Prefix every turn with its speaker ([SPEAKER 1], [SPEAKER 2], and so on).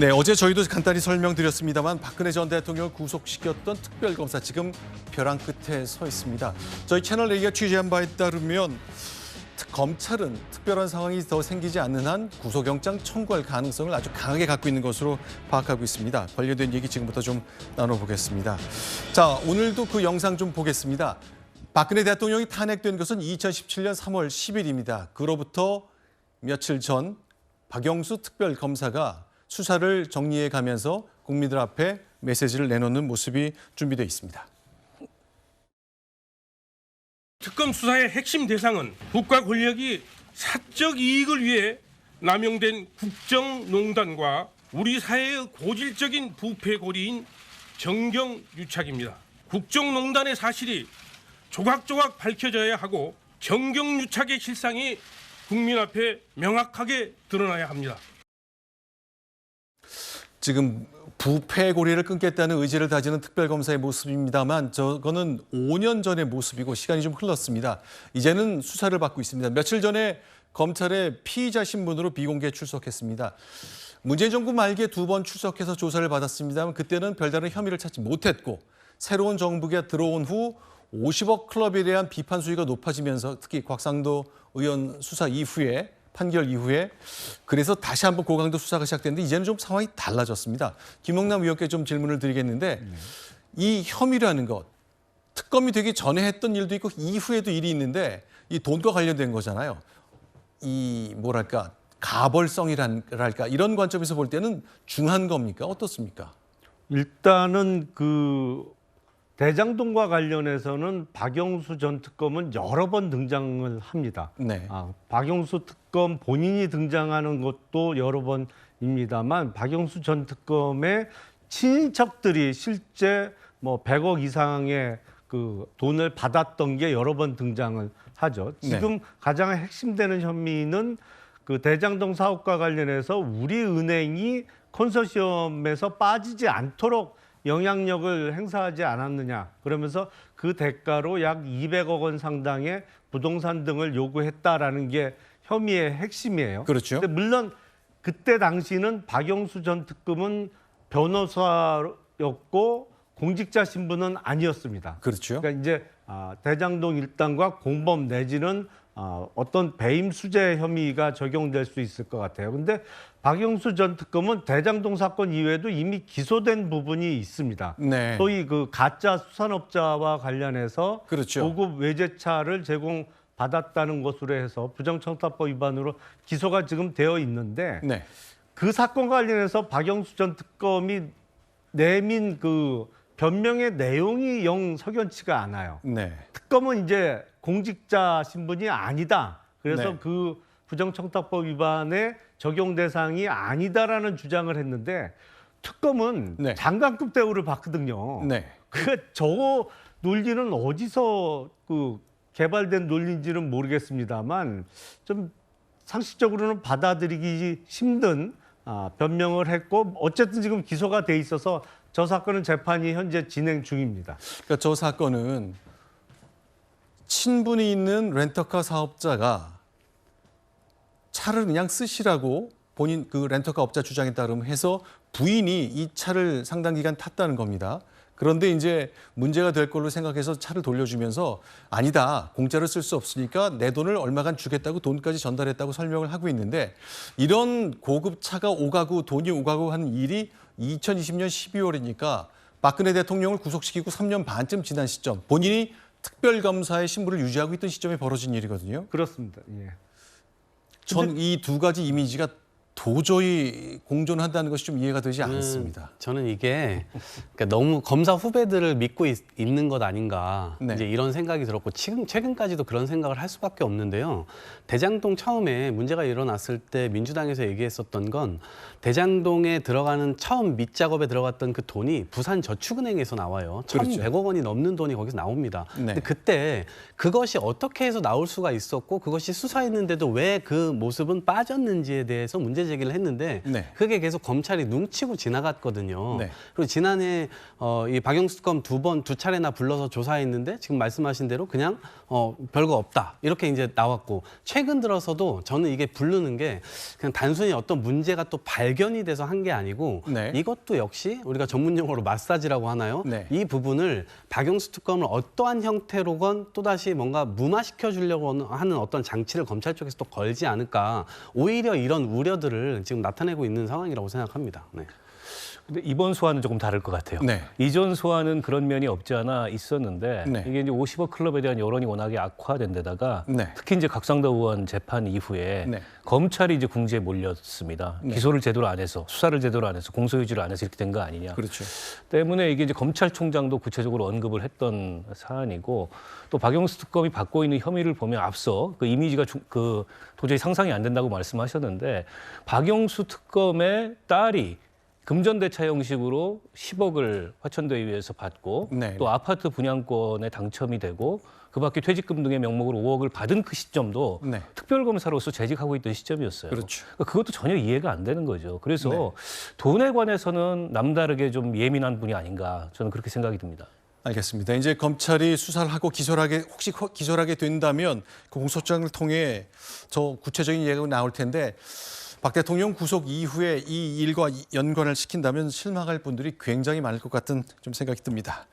[SPEAKER 1] 네, 어제 저희도 간단히 설명드렸습니다만 박근혜 전 대통령을 구속시켰던 특별검사 지금 벼랑 끝에 서 있습니다. 저희 채널 A가 취재한 바에 따르면 검찰은 특별한 상황이 더 생기지 않는 한 구속영장 청구할 가능성을 아주 강하게 갖고 있는 것으로 파악하고 있습니다. 관련된 얘기 지금부터 좀 나눠보겠습니다. 자, 오늘도 그 영상 좀 보겠습니다. 박근혜 대통령이 탄핵된 것은 2017년 3월 10일입니다. 그로부터 며칠 전 박영수 특별검사가 수사를 정리해 가면서 국민들 앞에 메시지를 내놓는 모습이 준비되어 있습니다.
[SPEAKER 2] 특검 수사의 핵심 대상은 국가 권력이 사적 이익을 위해 남용된 국정농단과 우리 사회의 고질적인 부패 고리인 정경유착입니다. 국정농단의 사실이 조각조각 밝혀져야 하고 정경유착의 실상이 국민 앞에 명확하게 드러나야 합니다.
[SPEAKER 1] 지금 부패 고리를 끊겠다는 의지를 다지는 특별검사의 모습입니다만 저거는 5년 전의 모습이고 시간이 좀 흘렀습니다. 이제는 수사를 받고 있습니다. 며칠 전에 검찰의 피의자 신분으로 비공개 출석했습니다. 문재인 정부 말기에 2번 출석해서 조사를 받았습니다만 그때는 별다른 혐의를 찾지 못했고 새로운 정부가 들어온 후 50억 클럽에 대한 비판 수위가 높아지면서 특히 곽상도 의원 수사 이후에 판결 이후에 그래서 다시 한번 고강도 수사가 시작됐는데 이제는 좀 상황이 달라졌습니다. 김영남 의원께 좀 질문을 드리겠는데 이 혐의라는 것 특검이 되기 전에 했던 일도 있고 이후에도 일이 있는데 이 돈과 관련된 거잖아요. 이 뭐랄까 가벌성이랄까 이런 관점에서 볼 때는 중한 겁니까? 어떻습니까?
[SPEAKER 3] 일단은 대장동과 관련해서는 박영수 전 특검은 여러 번 등장을 합니다.
[SPEAKER 1] 네.
[SPEAKER 3] 박영수 특검 본인이 등장하는 것도 여러 번입니다만 박영수 전 특검의 친인척들이 실제 100억 이상의 그 돈을 받았던 게 여러 번 등장을 하죠. 지금 가장 핵심되는 혐의는 그 대장동 사업과 관련해서 우리은행이 컨소시엄에서 빠지지 않도록 영향력을 행사하지 않았느냐. 그러면서 그 대가로 약 200억 원 상당의 부동산 등을 요구했다라는 게 혐의의 핵심이에요.
[SPEAKER 1] 그렇죠.
[SPEAKER 3] 근데 물론 그때 당시는 박영수 전 특검은 변호사였고 공직자 신분은 아니었습니다.
[SPEAKER 1] 그렇죠.
[SPEAKER 3] 그러니까 이제 대장동 일당과 공범 내지는 어떤 배임 수재 혐의가 적용될 수 있을 것 같아요. 근데 박영수 전 특검은 대장동 사건 이외에도 이미 기소된 부분이 있습니다.
[SPEAKER 1] 네.
[SPEAKER 3] 소위 그 가짜 수산업자와 관련해서
[SPEAKER 1] 그렇죠.
[SPEAKER 3] 고급 외제차를 제공받았다는 것으로 해서 부정청탁법 위반으로 기소가 지금 되어 있는데
[SPEAKER 1] 네.
[SPEAKER 3] 그 사건과 관련해서 박영수 전 특검이 내민 그 변명의 내용이 영 석연치가 않아요.
[SPEAKER 1] 네.
[SPEAKER 3] 특검은 이제 공직자 신분이 아니다. 그래서
[SPEAKER 1] 네.
[SPEAKER 3] 그 부정청탁법 위반의 적용 대상이 아니다라는 주장을 했는데 특검은
[SPEAKER 1] 네.
[SPEAKER 3] 장관급 대우를 받거든요.
[SPEAKER 1] 네.
[SPEAKER 3] 저 논리는 어디서 개발된 논리인지는 모르겠습니다만 좀 상식적으로는 받아들이기 힘든 변명을 했고 어쨌든 지금 기소가 돼 있어서 저 사건은 재판이 현재 진행 중입니다.
[SPEAKER 1] 그러니까 저 사건은 친분이 있는 렌터카 사업자가 차를 그냥 쓰시라고 본인 그 렌터카 업자 주장에 따르면 해서 부인이 이 차를 상당 기간 탔다는 겁니다. 그런데 이제 문제가 될 걸로 생각해서 차를 돌려주면서 아니다. 공짜로 쓸 수 없으니까 내 돈을 얼마간 주겠다고 돈까지 전달했다고 설명을 하고 있는데 이런 고급 차가 오가고 돈이 오가고 하는 일이 2020년 12월이니까 박근혜 대통령을 구속시키고 3년 반쯤 지난 시점 본인이 특별검사의 신분을 유지하고 있던 시점에 벌어진 일이거든요.
[SPEAKER 3] 그렇습니다. 예.
[SPEAKER 1] 전 이 두 가지 이미지가 도저히 공존한다는 것이 좀 이해가 되지 않습니다.
[SPEAKER 4] 저는 이게 그러니까 너무 검사 후배들을 믿고 있는 것 아닌가
[SPEAKER 1] 네.
[SPEAKER 4] 이제 이런 생각이 들었고 최근까지도 그런 생각을 할 수밖에 없는데요. 대장동 처음에 문제가 일어났을 때 민주당에서 얘기했었던 건 대장동에 들어가는 처음 밑작업에 들어갔던 그 돈이 부산저축은행에서 나와요.
[SPEAKER 1] 그렇죠.
[SPEAKER 4] 1,100억 원이 넘는 돈이 거기서 나옵니다.
[SPEAKER 1] 네.
[SPEAKER 4] 근데 그때 그것이 어떻게 해서 나올 수가 있었고 그것이 수사했는데도 왜 그 모습은 빠졌는지에 대해서 문제 제기를 했는데
[SPEAKER 1] 네.
[SPEAKER 4] 그게 계속 검찰이 눈치고 지나갔거든요.
[SPEAKER 1] 네.
[SPEAKER 4] 그리고 지난해 이 박영수 특검 두 차례나 불러서 조사했는데 지금 말씀하신 대로 그냥 별거 없다 이렇게 이제 나왔고 최근 들어서도 저는 이게 부르는 게 그냥 단순히 어떤 문제가 또 발견이 돼서 한 게 아니고
[SPEAKER 1] 네.
[SPEAKER 4] 이것도 역시 우리가 전문 용어로 마사지라고 하나요?
[SPEAKER 1] 네.
[SPEAKER 4] 이 부분을 박영수 특검을 어떠한 형태로건 또다시 뭔가 무마시켜 주려고 하는 어떤 장치를 검찰 쪽에서 또 걸지 않을까. 오히려 이런 우려들을 지금 나타내고 있는 상황이라고 생각합니다. 네.
[SPEAKER 5] 근데 이번 소환은 조금 다를 것 같아요.
[SPEAKER 1] 네.
[SPEAKER 5] 이전 소환은 그런 면이 없지 않아 있었는데
[SPEAKER 1] 네.
[SPEAKER 5] 이게 이제 50억 클럽에 대한 여론이 워낙에 악화된 데다가
[SPEAKER 1] 네.
[SPEAKER 5] 특히 이제 각상도 의원 재판 이후에
[SPEAKER 1] 네.
[SPEAKER 5] 검찰이 이제 궁지에 몰렸습니다.
[SPEAKER 1] 네.
[SPEAKER 5] 기소를 제대로 안 해서 수사를 제대로 안 해서 공소유지를 안 해서 이렇게 된 거 아니냐.
[SPEAKER 1] 그렇죠.
[SPEAKER 5] 때문에 이게 이제 검찰총장도 구체적으로 언급을 했던 사안이고 또 박영수 특검이 받고 있는 혐의를 보면 앞서 그 이미지가 도저히 상상이 안 된다고 말씀하셨는데 박영수 특검의 딸이 금전대차 형식으로 10억을 화천대유에서 받고
[SPEAKER 1] 네.
[SPEAKER 5] 또 아파트 분양권에 당첨이 되고 그밖에 퇴직금 등의 명목으로 5억을 받은 그 시점도
[SPEAKER 1] 네.
[SPEAKER 5] 특별검사로서 재직하고 있던 시점이었어요.
[SPEAKER 1] 그렇죠.
[SPEAKER 5] 그러니까 그것도 전혀 이해가 안 되는 거죠. 그래서
[SPEAKER 1] 네.
[SPEAKER 5] 돈에 관해서는 남다르게 좀 예민한 분이 아닌가 저는 그렇게 생각이 듭니다.
[SPEAKER 1] 알겠습니다. 이제 검찰이 수사를 하고 혹시 기소를 하게 된다면 그 공소장을 통해 저 구체적인 얘기가 나올 텐데 박 대통령 구속 이후에 이 일과 연관을 시킨다면 실망할 분들이 굉장히 많을 것 같은 좀 생각이 듭니다.